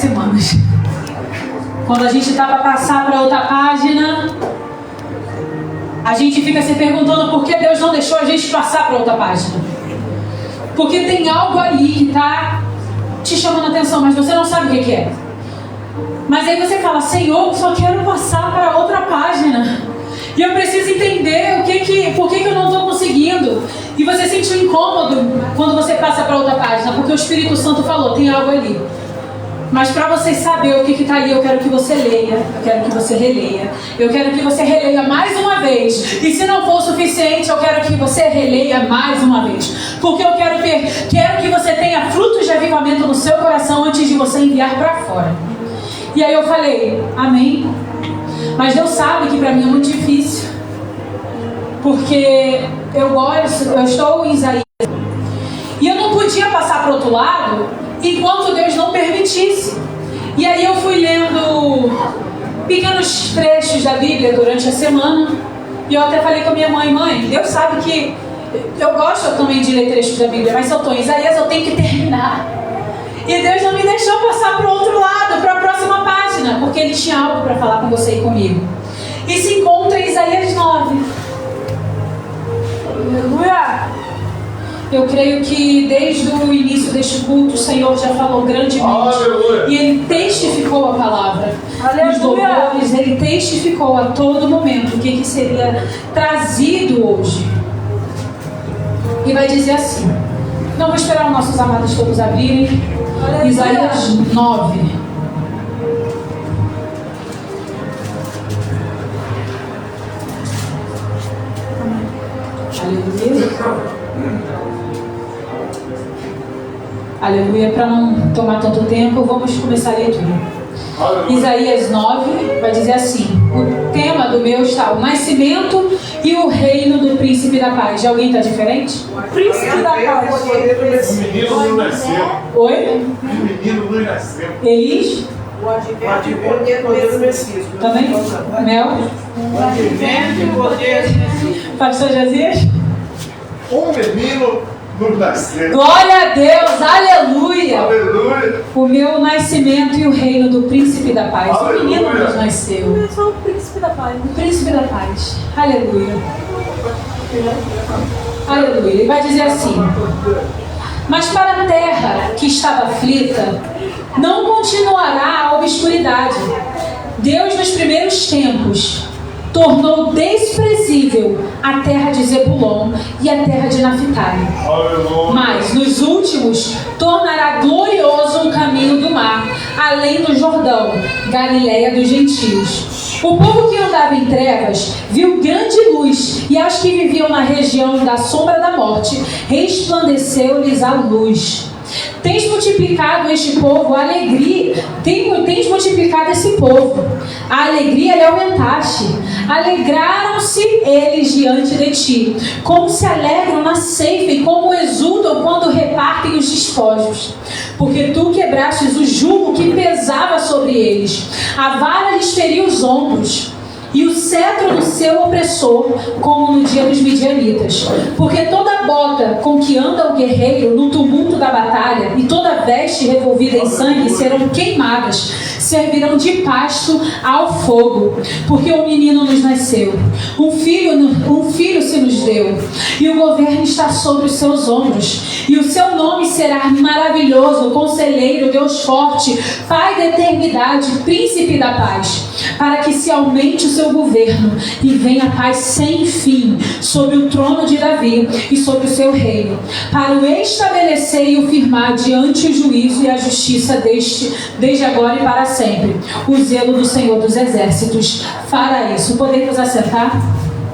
semanas. Quando a gente está para passar para outra página, a gente fica se perguntando por que Deus não deixou a gente passar para outra página. Porque tem algo ali que está te chamando a atenção, mas você não sabe o que é. Mas aí você fala: Senhor, eu só quero passar para outra página. E eu preciso entender por que eu não estou conseguindo. E você sente um incômodo quando você passa para outra página, porque o Espírito Santo falou: tem algo ali. Mas para você saber o que está ali, eu quero que você leia, eu quero que você releia, eu quero que você releia mais uma vez. E se não for o suficiente, eu quero que você releia mais uma vez. Porque eu quero que você tenha frutos de avivamento no seu coração antes de você enviar para fora. E aí eu falei: amém. Mas Deus sabe que para mim é muito difícil. Porque eu estou em Isaías. E eu não podia passar para o outro lado enquanto Deus não permitisse. E aí eu fui lendo pequenos trechos da Bíblia durante a semana. E eu até falei com a minha mãe: mãe, Deus sabe que eu gosto também de ler trechos da Bíblia, mas se eu estou em Isaías, eu tenho que terminar. E Deus não me deixou passar para o outro lado, para a próxima página, porque Ele tinha algo para falar com você e comigo. E se encontra em Isaías 9. Aleluia! Eu creio que desde o início deste culto o Senhor já falou grandemente. Aleluia. E Ele testificou a palavra. Aleluia. Nos louvores, Ele testificou a todo momento o que seria trazido hoje. E vai dizer assim. Não vou esperar os nossos amados todos abrirem. Aleluia. Isaías 9. Aleluia. Aleluia. Para não tomar tanto tempo, vamos começar a leitura. Aleluia. Isaías 9 vai dizer assim: o tema do meu está o nascimento e o reino do príncipe da paz. De alguém está diferente? O príncipe da paz. O menino não nasceu. Oi? O menino não nasceu. Elis? O advento e o poder do Messias. Também? Mel? O advento e o poder do Messias. Pastor Josias? Um menino nos nasceu. Glória a Deus, aleluia. Aleluia. O meu nascimento e o reino do príncipe da paz. Aleluia. O menino nos nasceu. Eu sou o príncipe da paz. O príncipe da paz. Aleluia. Aleluia. Ele vai dizer assim: mas para a terra que estava aflita, não continuará a obscuridade. Deus, nos primeiros tempos, tornou desprezível a terra de Zebulon e a terra de Naphtali. Mas nos últimos tornará glorioso o caminho do mar, além do Jordão, Galileia dos gentios. O povo que andava em trevas viu grande luz, e aos que viviam na região da sombra da morte, resplandeceu-lhes a luz. Tens multiplicado este povo a alegria, tens multiplicado esse povo, a alegria lhe aumentaste. Alegraram-se eles diante de ti, como se alegram na ceifa e como exultam quando repartem os despojos. Porque tu quebrastes o jugo que pesava sobre eles, a vara lhes feria os ombros, e o cetro do seu opressor, como no dia dos midianitas. Porque toda bota com que anda o guerreiro no tumulto da batalha, e toda veste revolvida em sangue serão queimadas, servirão de pasto ao fogo. Porque o menino nos nasceu, um filho se nos deu, e o governo está sobre os seus ombros, e o seu nome será maravilhoso, conselheiro, Deus forte, Pai da eternidade, príncipe da paz. Para que se aumente o seu governo e venha a paz sem fim sobre o trono de Davi e sobre o seu reino, para o estabelecer e o firmar diante o juízo e a justiça desde agora e para sempre. O zelo do Senhor dos exércitos fará isso. Podemos assentar?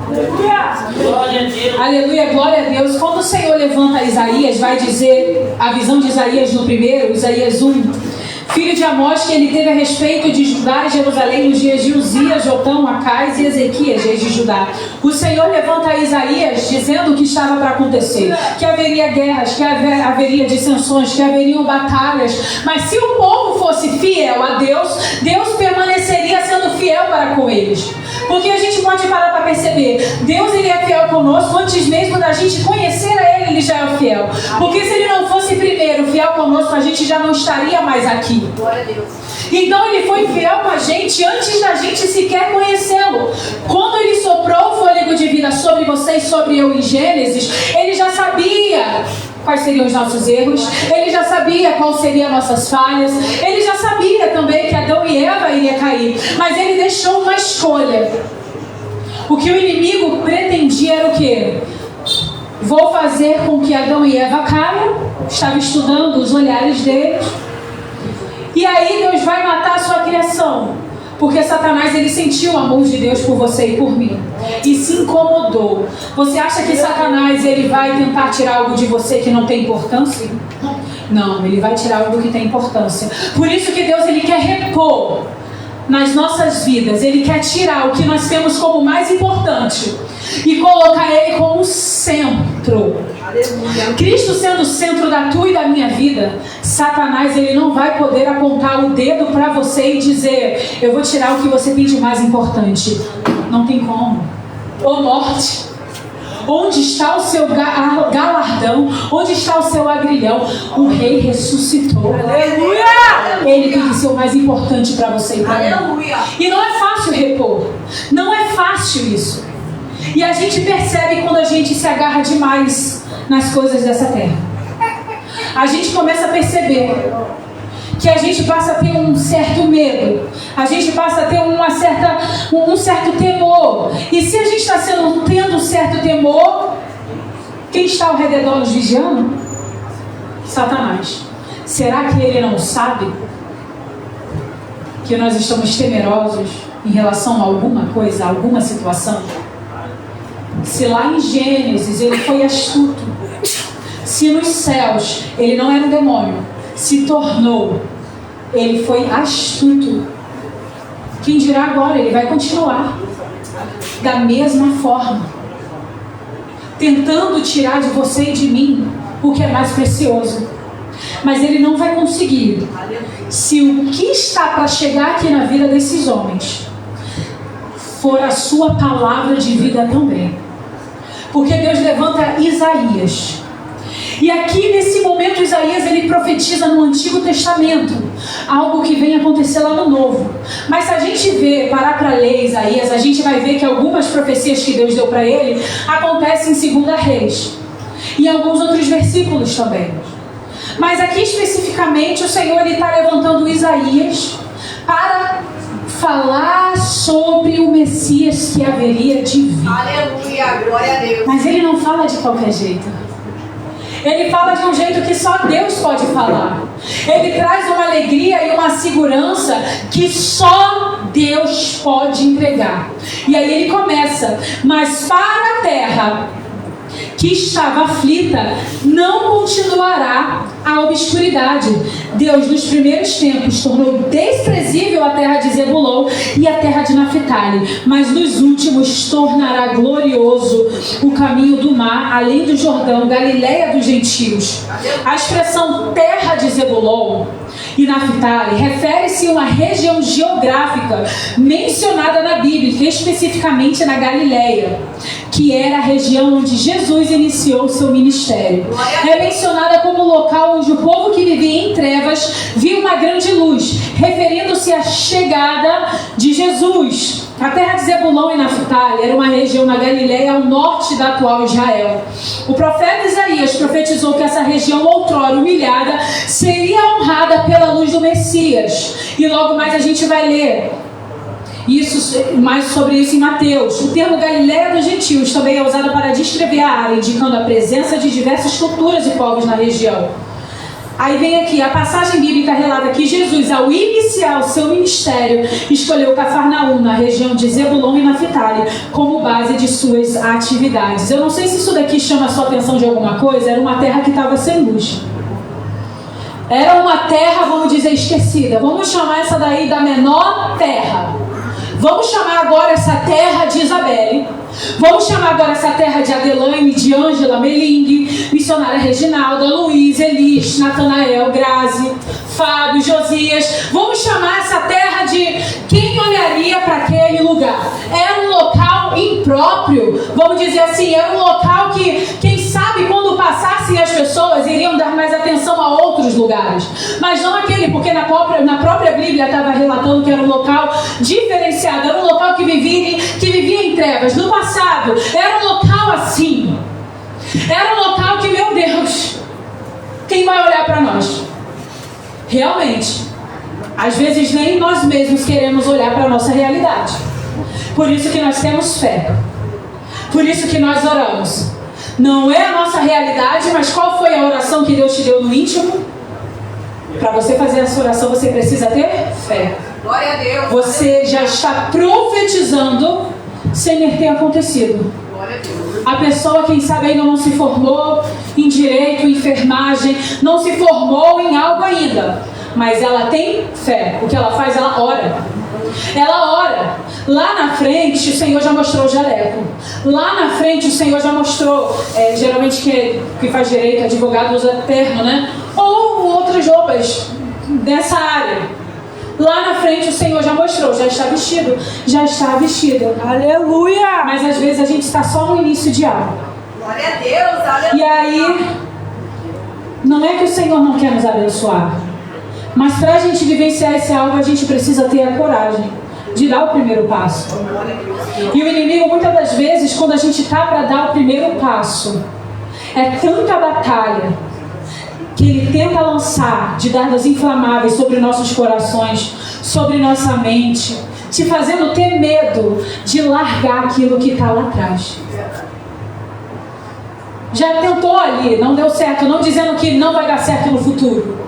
Aleluia! Glória a Deus. Aleluia, glória a Deus. Quando o Senhor levanta Isaías, vai dizer a visão de Isaías no primeiro, Isaías 1, filho de Amós, que ele teve a respeito de Judá e Jerusalém nos dias de Uzias, Jotão, Acais e Ezequias, reis de Judá. O Senhor levanta Isaías dizendo o que estava para acontecer, que haveria guerras, que haveria dissensões, que haveriam batalhas, mas se o povo fosse fiel a Deus, Deus permaneceria sendo fiel fiel para com eles. Porque a gente pode parar para perceber, Deus ele é fiel conosco antes mesmo da gente conhecer a Ele, Ele já é fiel. Porque se Ele não fosse primeiro fiel conosco, a gente já não estaria mais aqui. Glória a Deus. Então Ele foi fiel com a gente antes da gente sequer conhecê-lo. Quando Ele soprou o fôlego de vida sobre você e sobre eu em Gênesis, Ele já sabia quais seriam os nossos erros, Ele já sabia quais seriam nossas falhas, Ele já sabia também que Adão e Eva iriam cair, mas Ele deixou uma escolha. O que o inimigo pretendia era o quê? Vou fazer com que Adão e Eva caiam. Estava estudando os olhares deles. E aí Deus vai matar a sua criação. Porque Satanás ele sentiu o amor de Deus por você e por mim. E se incomodou. Você acha que Satanás ele vai tentar tirar algo de você que não tem importância? Não, ele vai tirar algo que tem importância. Por isso que Deus ele quer repor nas nossas vidas. Ele quer tirar o que nós temos como mais importante e colocar ele como centro. Aleluia. Cristo sendo o centro da tua e da minha vida, Satanás ele não vai poder apontar o dedo para você e dizer: eu vou tirar o que você tem de mais importante. Não tem como. Ô morte, onde está o seu galardão? Onde está o seu agrilhão? O rei ressuscitou. Aleluia. Ele tem que ser o mais importante para você e para mim. Aleluia. E não é fácil repor. Não é fácil isso. E a gente percebe quando a gente se agarra demais nas coisas dessa terra. A gente começa a perceber que a gente passa a ter um certo medo. A gente passa a ter um certo temor. E se a gente está tendo um certo temor, quem está ao redor nos vigiando? Satanás. Será que ele não sabe que nós estamos temerosos em relação a alguma coisa, a alguma situação? Se lá em Gênesis ele foi astuto, se nos céus ele não era um demônio, se tornou, ele foi astuto, quem dirá agora? Ele vai continuar da mesma forma, tentando tirar de você e de mim o que é mais precioso. Mas ele não vai conseguir se o que está para chegar aqui na vida desses homens for a sua palavra de vida também. Porque Deus levanta Isaías. E aqui nesse momento Isaías ele profetiza no Antigo Testamento algo que vem acontecer lá no Novo. Mas se a gente parar para ler Isaías, a gente vai ver que algumas profecias que Deus deu para ele acontecem em 2 Reis e em alguns outros versículos também. Mas aqui especificamente o Senhor está levantando Isaías para falar sobre o Messias que haveria de vir. Aleluia, glória a Deus. Mas ele não fala de qualquer jeito. Ele fala de um jeito que só Deus pode falar. Ele traz uma alegria e uma segurança que só Deus pode entregar. E aí ele começa: mas para a terra que estava aflita, não continuará a obscuridade. Deus, nos primeiros tempos, tornou desprezível a terra de Zebulon e a terra de Naphtali, mas nos últimos tornará glorioso o caminho do mar, além do Jordão, Galileia dos gentios. A expressão terra de Zebulon e Naphtali refere-se a uma região geográfica mencionada na Bíblia, especificamente na Galileia, que era a região onde Jesus iniciou o seu ministério. É mencionada como local onde o povo que vivia em trevas viu uma grande luz, referindo-se à chegada de Jesus. A terra de Zebulon e Naphtali era uma região na Galileia ao norte da atual Israel. O profeta Isaías profetizou que essa região outrora humilhada seria honrada pela luz do Messias. E logo mais a gente vai ler mais sobre isso em Mateus. O termo Galileia dos gentios também é usado para descrever a área, indicando a presença de diversas culturas e povos na região. Aí vem aqui, a passagem bíblica relata que Jesus, ao iniciar o seu ministério, escolheu Cafarnaum, na região de Zebulon e Naphtali, como base de suas atividades. Eu não sei se isso daqui chama a sua atenção de alguma coisa. Era uma terra que estava sem luz. Era uma terra, vamos dizer, esquecida. Vamos chamar essa daí da menor terra. Vamos chamar agora essa terra de Isabelle. Vamos chamar agora essa terra de Adelaine, de Ângela, Melingue, missionária Reginalda, Luiz, Elis, Natanael, Grazi, Fábio, Josias. Vamos chamar essa terra de quem olharia para era um local impróprio, vamos dizer assim, era um local que, quem sabe, quando passassem as pessoas iriam dar mais atenção a outros lugares, mas não aquele, porque na própria Bíblia estava relatando que era um local diferenciado, era um local que vivia em trevas. No passado, era um local assim, era um local que, meu Deus, quem vai olhar para nós? Realmente, às vezes nem nós mesmos queremos olhar para a nossa realidade. Por isso que nós temos fé. Por isso que nós oramos. Não é a nossa realidade, mas qual foi a oração que Deus te deu no íntimo? Para você fazer essa oração, você precisa ter fé. Glória a Deus. Você já está profetizando sem ter acontecido. Glória a Deus. A pessoa, quem sabe, ainda não se formou em direito, em enfermagem, não se formou em algo ainda, mas ela tem fé. O que ela faz? Ela ora. Ela ora. Lá na frente o Senhor já mostrou o jaleco. Lá na frente o Senhor já mostrou, geralmente que faz direito, advogado usa terno, né? Ou outras roupas dessa área. Lá na frente o Senhor já mostrou, já está vestido, já está vestida. Aleluia! Mas às vezes a gente está só no início de algo. Glória a Deus, aleluia. E aí, não é que o Senhor não quer nos abençoar, mas para a gente vivenciar esse algo, a gente precisa ter a coragem de dar o primeiro passo. E o inimigo, muitas das vezes, quando a gente está para dar o primeiro passo, é tanta batalha que ele tenta lançar de dardos inflamáveis sobre nossos corações, sobre nossa mente, te fazendo ter medo de largar aquilo que está lá atrás. Já tentou ali, não deu certo, não dizendo que não vai dar certo no futuro.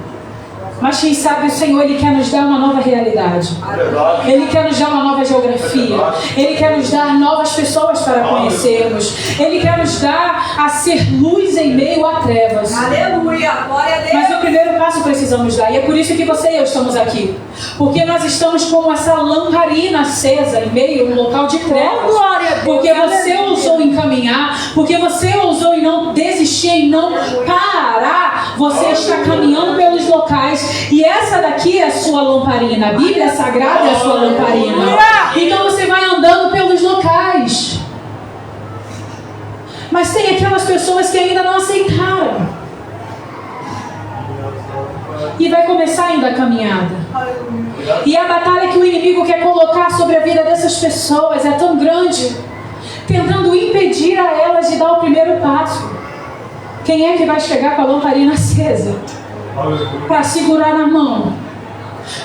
Mas quem sabe o Senhor, Ele quer nos dar uma nova realidade. Ele quer nos dar uma nova geografia. Ele quer nos dar novas pessoas para conhecermos. Ele quer nos dar a ser luz em meio a trevas. Aleluia, glória a Deus. Mas o primeiro passo precisamos dar. E é por isso que você e eu estamos aqui. Porque nós estamos com essa lamparina acesa em meio a um local de trevas. Porque você ousou em caminhar. Porque você ousou em não desistir, em não parar. Você está caminhando pelos locais. E essa daqui é a sua lamparina. A Bíblia Sagrada é a sua lamparina. Então você vai andando pelos locais. Mas tem aquelas pessoas que ainda não aceitaram. E vai começar ainda a caminhada. E a batalha que o inimigo quer colocar sobre a vida dessas pessoas é tão grande, tentando impedir a elas de dar o primeiro passo. Quem é que vai chegar com a lamparina acesa? Para segurar na mão,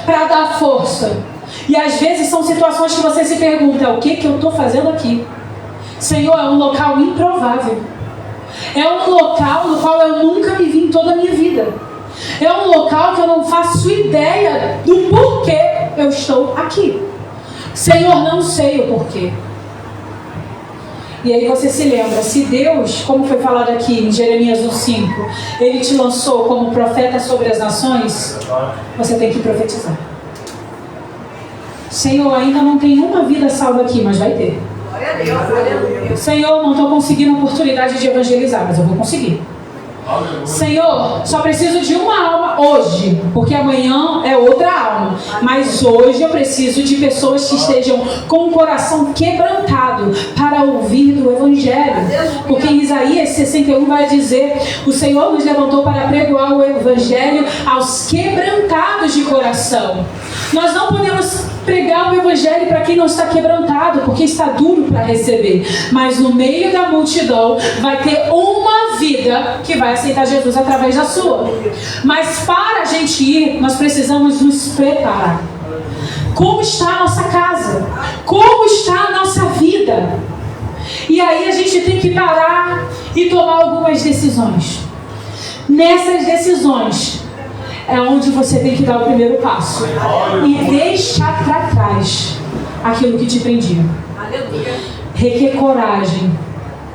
para dar força. E às vezes são situações que você se pergunta: o que eu estou fazendo aqui? Senhor, é um local improvável. É um local no qual eu nunca me vi em toda a minha vida. É um local que eu não faço ideia do porquê eu estou aqui. Senhor, não sei o porquê. E aí você se lembra, se Deus, como foi falado aqui em Jeremias 1:5, Ele te lançou como profeta sobre as nações, você tem que profetizar. Senhor, ainda não tem uma vida salva aqui, mas vai ter. Glória a Deus, aleluia. Senhor, não estou conseguindo a oportunidade de evangelizar, mas eu vou conseguir. Senhor, só preciso de uma alma hoje, porque amanhã é outra alma. Mas hoje eu preciso de pessoas que estejam com o coração quebrantado para ouvir do Evangelho. Porque em Isaías 61 vai dizer: o Senhor nos levantou para pregoar o Evangelho aos quebrantados de coração. Nós não podemos pregar o Evangelho para quem não está quebrantado, porque está duro para receber. Mas no meio da multidão vai ter uma vida que vai aceitar Jesus através da sua. Mas para a gente ir, nós precisamos nos preparar. Como está a nossa casa? Como está a nossa vida? E aí a gente tem que parar e tomar algumas decisões. Nessas decisões é onde você tem que dar o primeiro passo e deixar para trás aquilo que te prendia. Aleluia. Requer coragem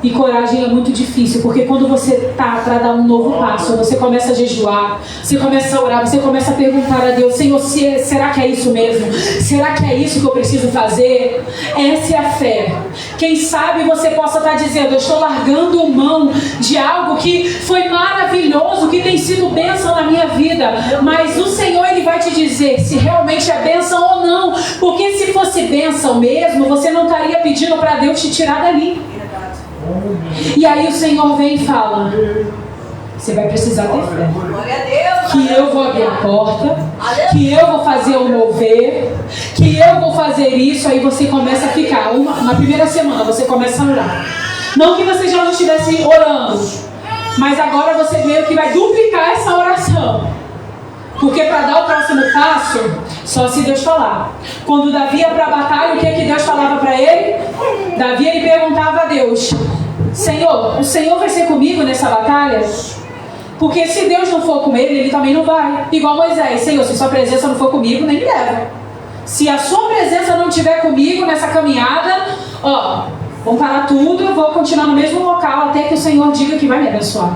E coragem é muito difícil, porque quando você tá para dar um novo passo, você começa a jejuar, você começa a orar, você começa a perguntar a Deus: Senhor, será que é isso mesmo? Será que é isso que eu preciso fazer? Essa é a fé. Quem sabe você possa estar dizendo: eu estou largando mão de algo que foi maravilhoso, que tem sido bênção na minha vida, mas o Senhor, Ele vai te dizer se realmente é bênção ou não, porque se fosse bênção mesmo, você não estaria pedindo para Deus te tirar dali. E aí o Senhor vem e fala: você vai precisar ter fé. Glória a Deus. Que eu vou abrir a porta, que eu vou fazer o mover, que eu vou fazer isso. Aí você começa a ficar, na primeira semana você começa a orar. Não que você já não estivesse orando, mas agora você vê que vai duplicar essa oração. Porque para dar o próximo passo, só se Deus falar. Quando Davi ia para a batalha, o que Deus falava para ele? Davi, ele perguntava a Deus: Senhor, o Senhor vai ser comigo nessa batalha? Porque se Deus não for com ele, ele também não vai. Igual Moisés: Senhor, se sua presença não for comigo, nem me leva. Se a sua presença não estiver comigo nessa caminhada, vamos parar tudo, eu vou continuar no mesmo local até que o Senhor diga que vai me abençoar.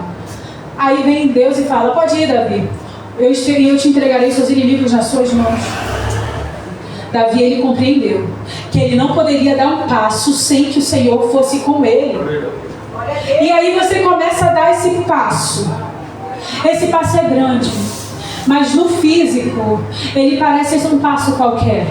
Aí vem Deus e fala: pode ir, Davi. Eu te entregarei seus inimigos nas suas mãos. Davi, ele compreendeu que ele não poderia dar um passo sem que o Senhor fosse com ele. E aí você começa a dar esse passo. Esse passo é grande, mas no físico ele parece ser um passo qualquer.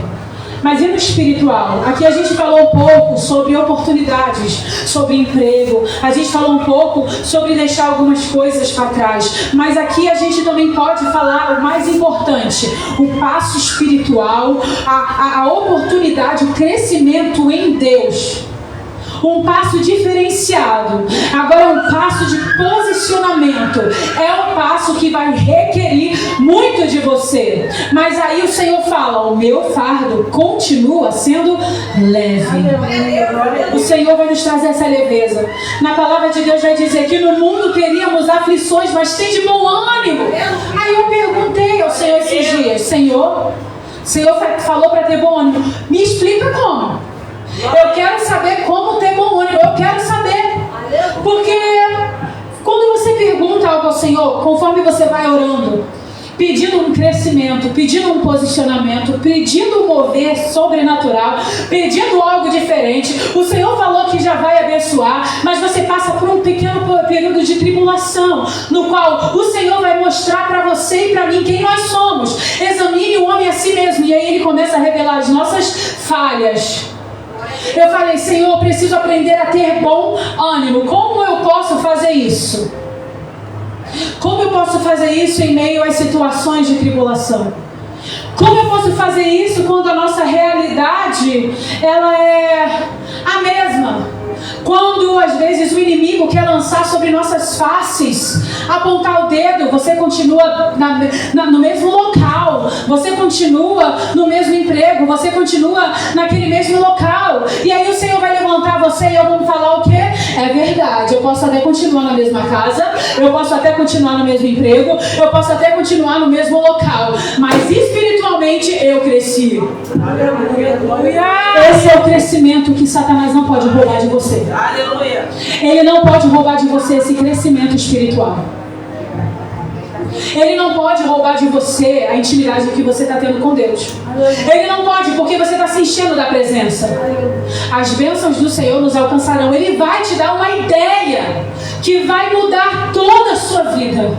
Mas e no espiritual? Aqui a gente falou um pouco sobre oportunidades, sobre emprego. A gente falou um pouco sobre deixar algumas coisas para trás. Mas aqui a gente também pode falar o mais importante: o passo espiritual, a oportunidade, o crescimento em Deus. Um passo diferenciado. Agora, um passo de posicionamento. É um passo que vai requerir muito de você. Mas aí o Senhor fala: o meu fardo continua sendo leve. O Senhor vai nos trazer essa leveza. Na palavra de Deus vai dizer que no mundo teríamos aflições, mas tem de bom ânimo. Aí eu perguntei ao Senhor esses dias: Senhor, o Senhor falou para ter bom ânimo. Me explica como. Eu quero saber como ter bom ânimo. Eu quero saber. Porque quando você pergunta algo ao Senhor, conforme você vai orando, pedindo um crescimento, pedindo um posicionamento, pedindo um mover sobrenatural, pedindo algo diferente, o Senhor falou que já vai abençoar, mas você passa por um pequeno período de tribulação, no qual o Senhor vai mostrar para você e para mim quem nós somos. Examine o homem a si mesmo. E aí ele começa a revelar as nossas falhas. Eu falei: Senhor, eu preciso aprender a ter bom ânimo. Como eu posso fazer isso? Como eu posso fazer isso em meio às situações de tribulação? Como eu posso fazer isso quando a nossa realidade ela é a mesma? Quando às vezes o inimigo quer lançar sobre nossas faces, apontar o dedo, você continua no mesmo local, você continua no mesmo emprego, você continua naquele mesmo local. E aí o Senhor vai levantar você e eu vou falar o quê? É verdade, eu posso até continuar na mesma casa, eu posso até continuar no mesmo emprego, eu posso até continuar no mesmo local, mas espiritualmente eu cresci. Aleluia. Esse é o crescimento que Satanás não pode roubar de você. Aleluia. Ele não pode roubar de você esse crescimento espiritual. Ele não pode roubar de você a intimidade que você está tendo com Deus. Ele não pode, porque você está se enchendo da presença. As bênçãos do Senhor nos alcançarão. Ele vai te dar uma ideia que vai mudar toda a sua vida.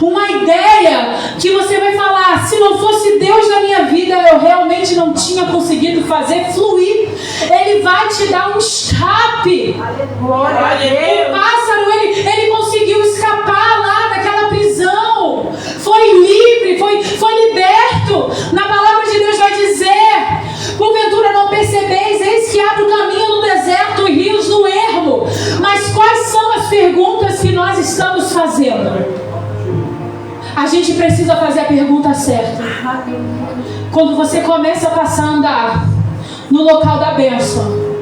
Uma ideia que você vai falar: se não fosse Deus na minha vida, eu realmente não tinha conseguido fazer fluir. Ele vai te dar um escape. O pássaro, ele conseguiu escapar lá daquela prisão. Foi livre, foi liberto. Na palavra de Deus vai dizer: porventura não percebeis, eis que abre o caminho no deserto e rios no ermo. Mas quais são as perguntas que nós estamos fazendo? A gente precisa fazer a pergunta certa. Quando você começa a passar a andar no local da bênção,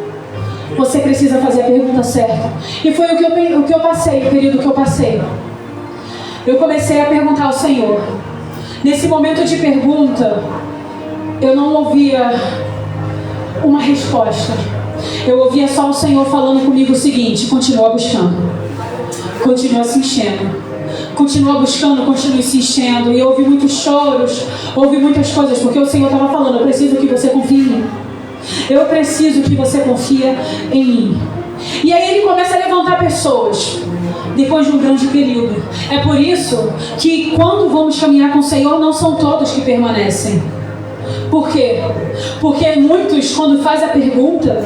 você precisa fazer a pergunta certa. E foi o que eu passei, o período que eu passei. Eu comecei a perguntar ao Senhor. Nesse momento de pergunta, eu não ouvia uma resposta. eu ouvia só o Senhor falando comigo o seguinte: continua buscando, continua se enchendo, continua buscando, continue se enchendo. E eu ouvi muitos choros, ouvi muitas coisas, porque o Senhor estava falando: eu preciso que você confie em mim, eu preciso que você confie em mim. E aí ele começa a levantar pessoas depois de um grande período. É por isso que quando vamos caminhar com o Senhor, não são todos que permanecem. Por quê? Porque muitos, quando faz a pergunta,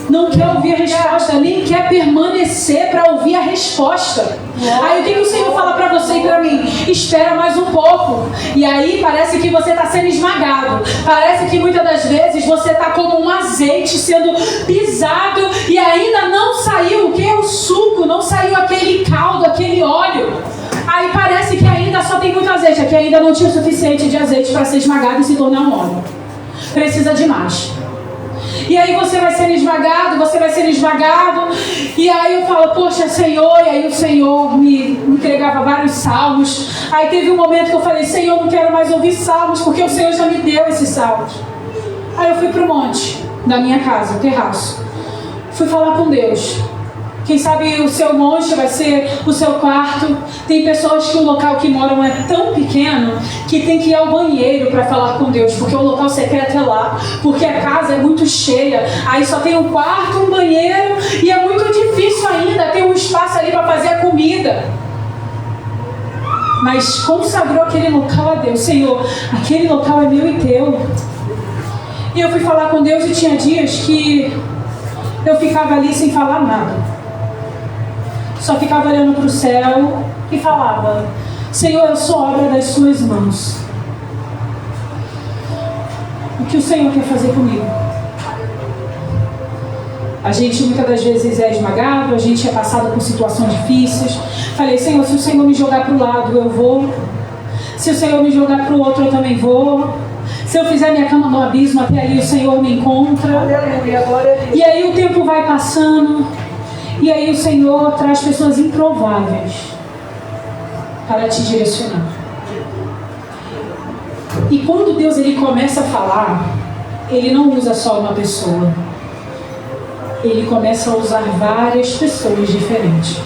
não quer ouvir a resposta, nem quer permanecer para ouvir a resposta. Aí o que o Senhor fala para você e para mim? Espera mais um pouco. E aí parece que você está sendo esmagado. Parece que muitas das vezes você está como um azeite sendo pisado e ainda não saiu o que? O suco, não saiu aquele caldo, aquele óleo. Aí parece que ainda só tem muito azeite, aqui ainda não tinha o suficiente de azeite para ser esmagado e se tornar um óleo. Precisa de mais. E aí você vai sendo esmagado, e aí eu falo: poxa, Senhor. E aí o Senhor me entregava vários salmos. Aí teve um momento que eu falei: Senhor, não quero mais ouvir salmos, porque o Senhor já me deu esses salmos. Aí eu fui pro monte da minha casa, o terraço, fui falar com Deus. Quem sabe o seu monte vai ser o seu quarto. Tem pessoas que o local que moram é tão pequeno que tem que ir ao banheiro para falar com Deus, porque o local secreto é lá, porque a casa é muito cheia. Aí só tem um quarto, um banheiro, e é muito difícil ainda ter um espaço ali para fazer a comida. Mas consagrou aquele local a Deus. Senhor, aquele local é meu e teu. E eu fui falar com Deus e tinha dias que eu ficava ali sem falar nada. Só ficava olhando para o céu e falava: Senhor, eu sou obra das suas mãos. O que o Senhor quer fazer comigo? A gente muitas das vezes é esmagado, a gente é passado por situações difíceis. Falei: Senhor, se o Senhor me jogar para o lado, eu vou. Se o Senhor me jogar para o outro, eu também vou. Se eu fizer minha cama no abismo, até ali o Senhor me encontra. Aleluia, glória a Deus. E aí o tempo vai passando. E aí o Senhor traz pessoas improváveis para te direcionar. E quando Deus ele começa a falar, Ele não usa só uma pessoa. Ele começa a usar várias pessoas diferentes.